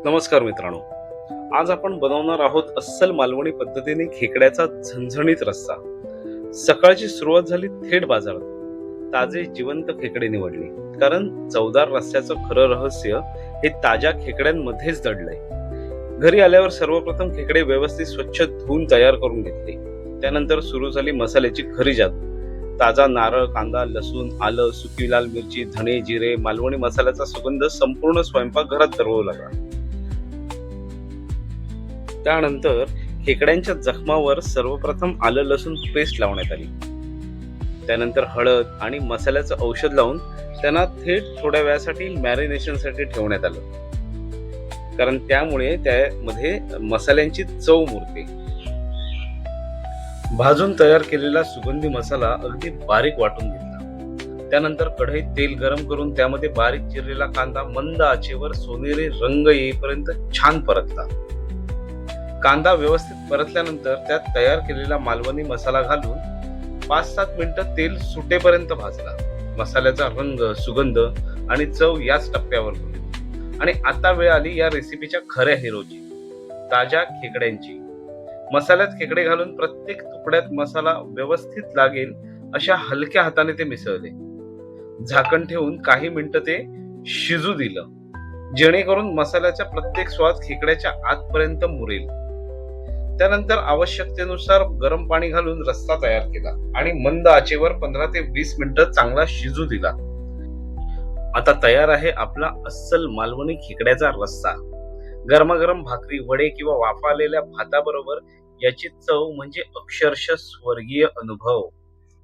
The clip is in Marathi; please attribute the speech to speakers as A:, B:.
A: नमस्कार मित्रांनो, आज आपण बनवणार आहोत अस्सल मालवणी पद्धतीने खेकड्याचा झणझणीत रस्सा. सकाळची सुरुवात झाली थेट बाजारात. ताजे जिवंत खेकडे निवडले, कारण चवदार रस्स्याचं खरं रहस्य हे ताज्या खेकड्यांमध्येच दडलंय. घरी आल्यावर सर्वप्रथम खेकडे व्यवस्थित स्वच्छ धुवून तयार करून घेतले. त्यानंतर सुरू झाली मसाल्याची खरी जादू. ताजा नारळ, कांदा, लसूण, आलं, सुकी लाल मिरची, धणे, जिरे, मालवणी मसाल्याचा सुगंध संपूर्ण स्वयंपाकघरात दरवळू लागला. त्यानंतर खेकड्यांच्या जखमावर सर्वप्रथम आलं लसूण पेस्ट लावण्यात आली. त्यानंतर हळद आणि मसाल्याचं औषध लावून त्यांना थेट थोड्या वेळासाठी मॅरिनेशनसाठी ठेवण्यात आलं, कारण त्यामुळे त्यामध्ये मसाल्यांची चव मुरते. भाजून तयार केलेला सुगंधी मसाला अगदी बारीक वाटून घेतला. त्यानंतर कढईत तेल गरम करून त्यामध्ये बारीक चिरलेला कांदा मंद आचेवर सोनेरी रंग येईपर्यंत छान परतला. कांदा व्यवस्थित परतल्यानंतर त्यात तयार केलेला मालवणी मसाला घालून 5-7 मिनिटं तेल सुटेपर्यंत भाजला. मसाल्याचा रंग, सुगंध आणि चव याच टप्प्यावर होती. आणि आता वेळ आली या रेसिपीच्या खऱ्या हिरोची, ताज्या खेकड्यांची. मसाल्यात खेकडे घालून प्रत्येक तुकड्यात मसाला व्यवस्थित लागेल अशा हलक्या हाताने ते मिसळले. झाकण ठेवून काही मिनिटं ते शिजू दिलं, जेणेकरून मसाल्याचा प्रत्येक स्वाद खेकड्याच्या आतपर्यंत मुरेल. त्यानंतर आवश्यकतेनुसार गरम पाणी घालून रस्सा तयार केला आणि मंद आचेवर 15 ते 20 मिनिटं चांगला शिजू दिला. आता तयार आहे आपला अस्सल मालवणी खेकड्याचा रस्सा. गरमागरम भाकरी, वडे किंवा वाफालेल्या भाताबरोबर याची चव म्हणजे अक्षरशः स्वर्गीय अनुभव.